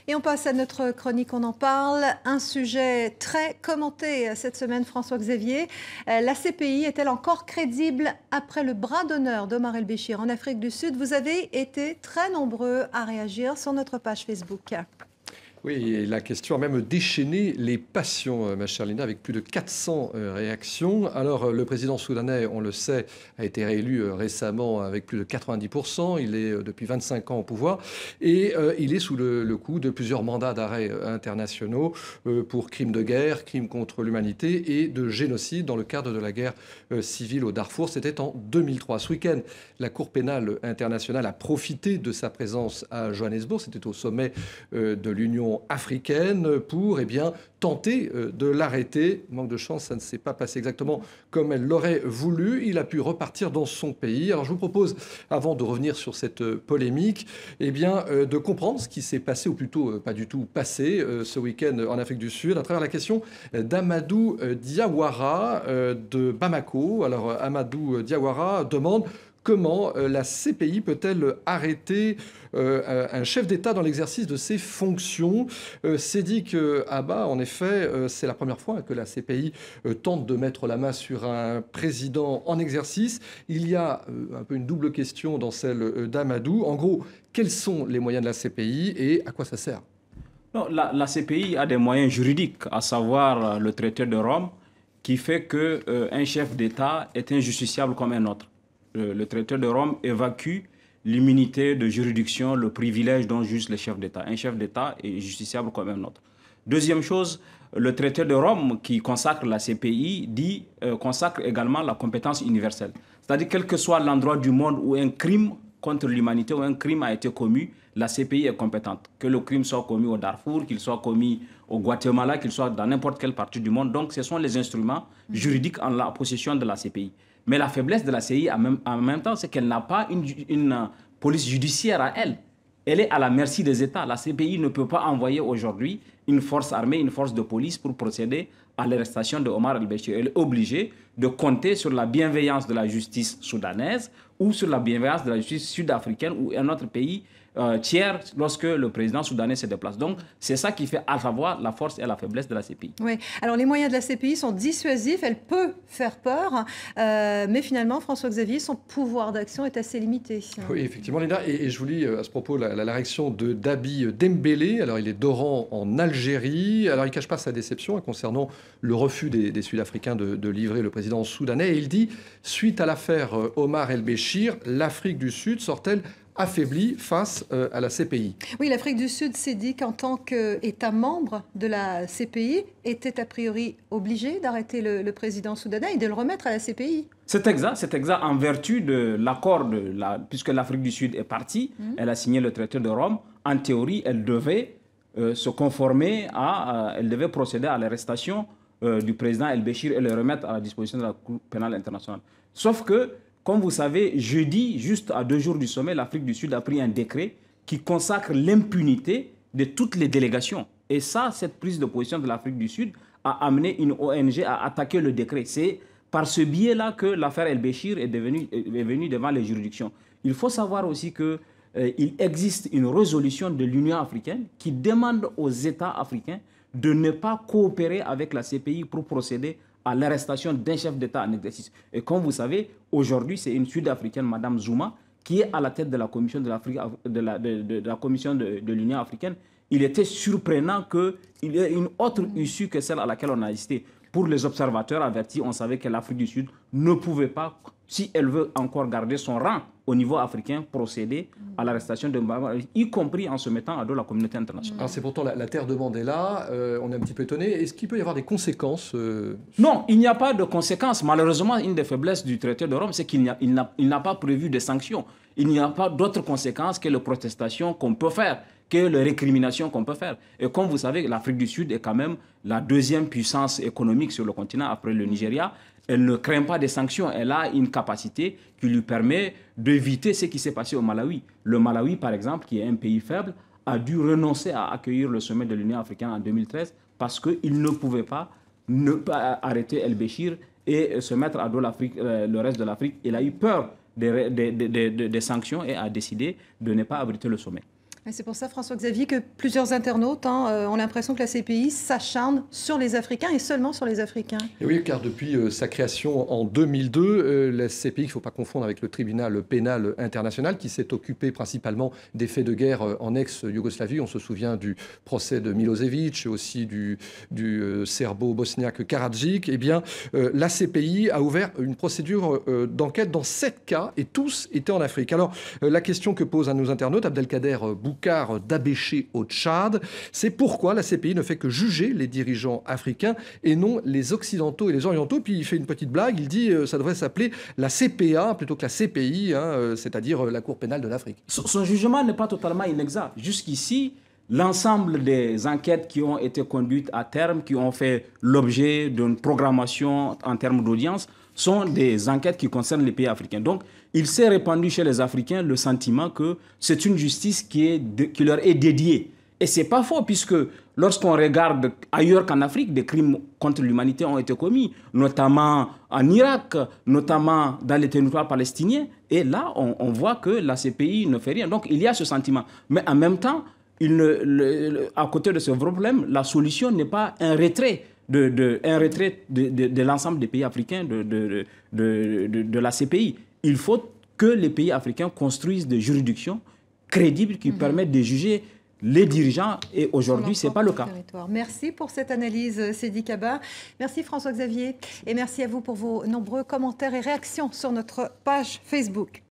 Et on passe à notre chronique, on en parle. Un sujet très commenté cette semaine, François-Xavier. La CPI est-elle encore crédible après le bras d'honneur d'Omar El-Béchir en Afrique du Sud? Vous avez été très nombreux à réagir sur notre page Facebook. Oui, et la question a même déchaîné les passions, ma chère Lina, avec plus de 400 réactions. Alors, le président soudanais, on le sait, a été réélu récemment avec plus de 90%. Il est depuis 25 ans au pouvoir et il est sous le coup de plusieurs mandats d'arrêt internationaux pour crimes de guerre, crimes contre l'humanité et de génocide dans le cadre de la guerre civile au Darfour. C'était en 2003. Ce week-end, la Cour pénale internationale a profité de sa présence à Johannesburg. C'était au sommet de l'Union africaine pour tenter de l'arrêter. Manque de chance, ça ne s'est pas passé exactement comme elle l'aurait voulu. Il a pu repartir dans son pays. Alors je vous propose, avant de revenir sur cette polémique, de comprendre ce qui s'est passé, ou plutôt pas du tout passé, ce week-end en Afrique du Sud, à travers la question d'Amadou Diawara de Bamako. Alors Amadou Diawara demande: comment la CPI peut-elle arrêter un chef d'État dans l'exercice de ses fonctions? Sédik Abba, en effet, c'est la première fois que la CPI tente de mettre la main sur un président en exercice. Il y a un peu une double question dans celle d'Amadou. En gros, quels sont les moyens de la CPI et à quoi ça sert? Non, la CPI a des moyens juridiques, à savoir le traité de Rome, qui fait qu'un chef d'État est injusticiable comme un autre. Le traité de Rome évacue l'immunité de juridiction, le privilège dont jouissent les chefs d'État. Un chef d'État est justiciable comme un autre. Deuxième chose, le traité de Rome qui consacre la CPI consacre également la compétence universelle. C'est-à-dire quel que soit l'endroit du monde où un crime contre l'humanité ou un crime a été commis, la CPI est compétente. Que le crime soit commis au Darfour, qu'il soit commis au Guatemala, qu'il soit dans n'importe quelle partie du monde. Donc ce sont les instruments juridiques en la possession de la CPI. Mais la faiblesse de la CPI en même temps, c'est qu'elle n'a pas une police judiciaire à elle. Elle est à la merci des États. La CPI ne peut pas envoyer aujourd'hui une force armée, une force de police pour procéder à l'arrestation de Omar El-Béchir. Elle est obligée de compter sur la bienveillance de la justice soudanaise ou sur la bienveillance de la justice sud-africaine ou un autre pays tiers lorsque le président soudanais se déplace. Donc, c'est ça qui fait à savoir la force et la faiblesse de la CPI. Oui, alors les moyens de la CPI sont dissuasifs, elle peut faire peur, mais finalement, François-Xavier, son pouvoir d'action est assez limité. Oui, effectivement, Lina, et je vous lis à ce propos la réaction de Dabi Dembélé. Alors, il est d'Oran en Algérie. Alors, il ne cache pas sa déception concernant le refus des Sud-Africains de livrer le président soudanais. Et il dit: suite à l'affaire Omar El-Béchir, l'Afrique du Sud sort-elle affaiblie face à la CPI? Oui, l'Afrique du Sud s'est dit qu'en tant qu'État membre de la CPI, était a priori obligé d'arrêter le président soudanais et de le remettre à la CPI. C'est exact en vertu de l'accord, puisque l'Afrique du Sud est partie, elle a signé le traité de Rome. En théorie, elle devait se conformer elle devait procéder à l'arrestation du président El-Béchir et le remettre à la disposition de la Cour pénale internationale. Sauf que, comme vous savez, jeudi, juste à 2 jours du sommet, l'Afrique du Sud a pris un décret qui consacre l'impunité de toutes les délégations. Et ça, cette prise de position de l'Afrique du Sud a amené une ONG à attaquer le décret. C'est par ce biais-là que l'affaire El-Béchir est venue devant les juridictions. Il faut savoir aussi qu'il existe une résolution de l'Union africaine qui demande aux États africains de ne pas coopérer avec la CPI pour procéder à l'arrestation d'un chef d'État en exercice. Et comme vous savez, aujourd'hui, c'est une Sud-Africaine, Mme Zuma, qui est à la tête de la commission de l'Union africaine. Il était surprenant qu'il y ait une autre issue que celle à laquelle on a assisté. Pour les observateurs avertis, on savait que l'Afrique du Sud ne pouvait pas, si elle veut encore garder son rang au niveau africain, procéder à l'arrestation de Mbaba, y compris en se mettant à dos la communauté internationale. Alors c'est pourtant la terre de Mandela, on est un petit peu étonné. Est-ce qu'il peut y avoir des conséquences Non, il n'y a pas de conséquences. Malheureusement, une des faiblesses du traité de Rome, c'est qu'il n'a pas prévu de sanctions. Il n'y a pas d'autres conséquences que les protestations qu'on peut faire, que les récriminations qu'on peut faire. Et comme vous savez, l'Afrique du Sud est quand même la deuxième puissance économique sur le continent après le Nigeria. Elle ne craint pas des sanctions. Elle a une capacité qui lui permet d'éviter ce qui s'est passé au Malawi. Le Malawi, par exemple, qui est un pays faible, a dû renoncer à accueillir le sommet de l'Union africaine en 2013 parce qu'il ne pouvait pas ne pas arrêter El-Béchir et se mettre à dos le reste de l'Afrique. Il a eu peur des sanctions et a décidé de ne pas abriter le sommet. C'est pour ça, François-Xavier, que plusieurs internautes ont l'impression que la CPI s'acharne sur les Africains et seulement sur les Africains. Et oui, car depuis sa création en 2002, la CPI, il ne faut pas confondre avec le tribunal pénal international, qui s'est occupé principalement des faits de guerre en ex-Yougoslavie. On se souvient du procès de Milosevic, aussi du serbo-bosniaque Karadzic. Eh bien, la CPI a ouvert une procédure d'enquête dans 7 cas, et tous étaient en Afrique. Alors, la question que posent à nos internautes, Abdelkader Boukar d'Abéché au Tchad, c'est pourquoi la CPI ne fait que juger les dirigeants africains et non les occidentaux et les orientaux. Puis il fait une petite blague, il dit ça devrait s'appeler la CPA plutôt que la CPI, c'est-à-dire la Cour pénale de l'Afrique. Son jugement n'est pas totalement inexact. Jusqu'ici, l'ensemble des enquêtes qui ont été conduites à terme, qui ont fait l'objet d'une programmation en termes d'audience, sont des enquêtes qui concernent les pays africains. Donc, il s'est répandu chez les Africains le sentiment que c'est une justice qui leur est dédiée. Et ce n'est pas faux, puisque lorsqu'on regarde ailleurs qu'en Afrique, des crimes contre l'humanité ont été commis, notamment en Irak, notamment dans les territoires palestiniens. Et là, on voit que la CPI ne fait rien. Donc, il y a ce sentiment. Mais en même temps, à côté de ce problème, la solution n'est pas un retrait de l'ensemble des pays africains de la CPI. Il faut que les pays africains construisent des juridictions crédibles qui permettent de juger les dirigeants, et aujourd'hui, ce n'est pas le cas. Merci pour cette analyse, Seydi Kaba. Merci François-Xavier, et merci à vous pour vos nombreux commentaires et réactions sur notre page Facebook.